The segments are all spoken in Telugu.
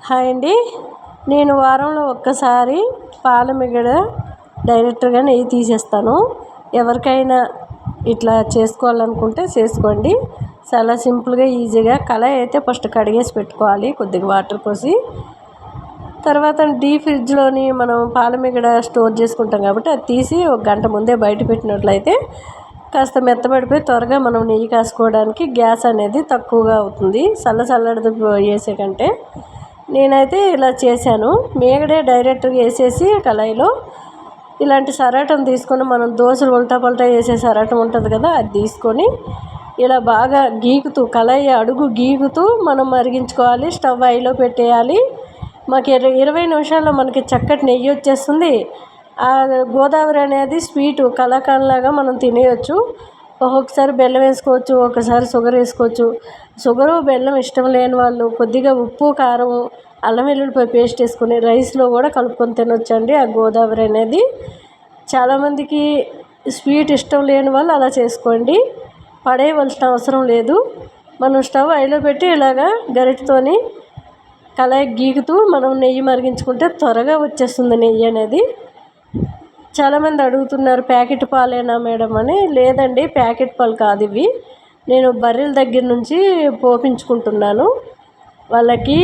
హాయ్ అండి. నేను వారంలో ఒక్కసారి పాల మీగడ డైరెక్ట్గా నెయ్యి తీసేస్తాను. ఎవరికైనా ఇట్లా చేసుకోవాలనుకుంటే చేసుకోండి. చాలా సింపుల్గా ఈజీగా. కళాయి అయితే ఫస్ట్ కడిగేసి పెట్టుకోవాలి కొద్దిగా వాటర్ పోసి. తర్వాత డీప్ ఫ్రిడ్జ్లోని మనం పాల మీగడ స్టోర్ చేసుకుంటాం కాబట్టి అది తీసి ఒక గంట ముందే బయట పెట్టినట్లయితే కాస్త మెత్తబడిపోయి త్వరగా మనం నెయ్యి కాసుకోవడానికి గ్యాస్ అనేది తక్కువగా అవుతుంది చల్లడిది వేసే కంటే. నేనైతే ఇలా చేశాను. మీగడే డైరెక్ట్గా వేసేసి కళాయిలో ఇలాంటి సరాటం తీసుకొని, మనం దోశలు ఉల్టా పల్టా వేసే సరాటం ఉంటుంది కదా, అది తీసుకొని ఇలా బాగా గీకుతూ కళాయి అడుగు గీకుతూ మనం మరిగించుకోవాలి. స్టవ్ హైలో పెట్టేయాలి. మాకు 20 నిమిషాల్లో మనకి చక్కటి నెయ్యి వచ్చేస్తుంది. ఆ గోదావరి అనేది స్వీటు కలాకండ్లాగా మనం తినేయచ్చు. ఒక్కొక్కసారి బెల్లం వేసుకోవచ్చు, ఒకసారి షుగర్ వేసుకోవచ్చు. షుగరు బెల్లం ఇష్టం లేని వాళ్ళు కొద్దిగా ఉప్పు, కారం, అల్లం వెల్లుల్లిపాయ పేస్ట్ వేసుకొని రైస్లో కూడా కలుపుకొని తినొచ్చండి. ఆ గోదావరి అనేది చాలామందికి స్వీట్ ఇష్టం లేని వాళ్ళు అలా చేసుకోండి. పడేయవలసిన అవసరం లేదు. మనం స్టవ్ హైలో పెట్టి ఇలాగా గరిటతోని కళాయి గీకుతూ మనం నెయ్యి మరిగించుకుంటే త్వరగా వచ్చేస్తుంది నెయ్యి అనేది. చాలామంది అడుగుతున్నారు, ప్యాకెట్ పాలేనా మేడం అని. లేదండి, ప్యాకెట్ పాలు కాదు ఇవి. నేను బర్రెల దగ్గర నుంచి పోపించుకుంటున్నాను. వాళ్ళకి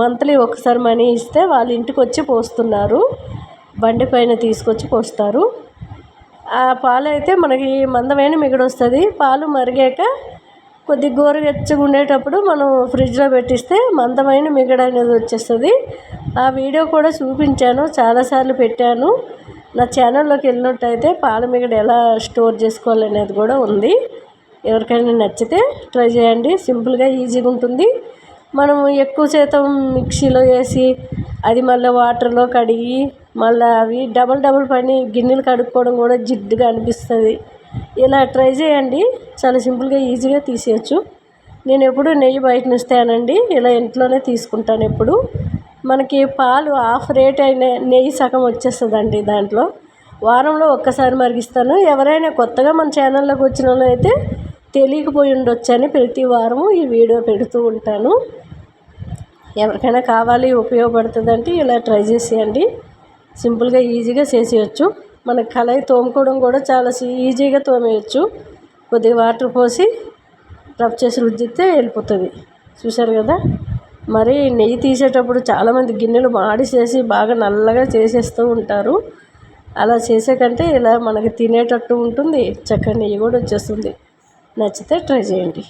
మంత్లీ ఒకసారి మనీ ఇస్తే వాళ్ళ ఇంటికి వచ్చి పోస్తున్నారు. బండి పైన తీసుకొచ్చి పోస్తారు. ఆ పాలు అయితే మనకి మందమైన మిగడ వస్తుంది. పాలు మరిగాక కొద్ది గోరువెచ్చగా ఉండేటప్పుడు మనం ఫ్రిడ్జ్లో పెట్టిస్తే మందమైన మిగడ అనేది వచ్చేస్తుంది. ఆ వీడియో కూడా చూపించాను, చాలాసార్లు పెట్టాను. నా ఛానల్లోకి వెళ్ళినట్టయితే పాల మీగడ ఎలా స్టోర్ చేసుకోవాలనేది కూడా ఉంది. ఎవరికైనా నచ్చితే ట్రై చేయండి. సింపుల్గా ఈజీగా ఉంటుంది. మనం ఎక్కువ శాతం మిక్సీలో వేసి అది మళ్ళీ వాటర్లో కడిగి మళ్ళీ అవి డబల్ పని గిన్నెలు కడుక్కోవడం కూడా జిడ్డుగా అనిపిస్తుంది. ఇలా ట్రై చేయండి. చాలా సింపుల్గా ఈజీగా తీసేయచ్చు. నేను ఎప్పుడు నెయ్యి బయట నుండి ఇలా ఇంట్లోనే తీసుకుంటాను. ఎప్పుడు మనకి పాలు హాఫ్ రేట్ అయిన నెయ్యి సగం వచ్చేస్తుందండి దాంట్లో. వారంలో ఒక్కసారి మరిగిస్తాను. ఎవరైనా కొత్తగా మన ఛానల్లోకి వచ్చిన వాళ్ళు అయితే తెలియకపోయి ఉండొచ్చని ప్రతి వారము ఈ వీడియో పెడుతూ ఉంటాను. ఎవరికైనా కావాలి, ఉపయోగపడుతుందంటే ఇలా ట్రై చేసేయండి. సింపుల్గా ఈజీగా చేసేయచ్చు. మన కళాయి తోముకోవడం కూడా చాలా ఈజీగా తోమేయచ్చు. కొద్దిగా వాటర్ పోసి రబ్ చేసి రుద్దితే వెళ్ళిపోతుంది. చూసారు కదా. మరి నెయ్యి తీసేటప్పుడు చాలామంది గిన్నెలు మాడిసేసి బాగా నల్లగా చేసేస్తూ ఉంటారు. అలా చేసే కంటే ఇలా మనకి తినేటట్టు ఉంటుంది. చక్కగా నెయ్యి కూడా వచ్చేస్తుంది. నచ్చితే ట్రై చేయండి.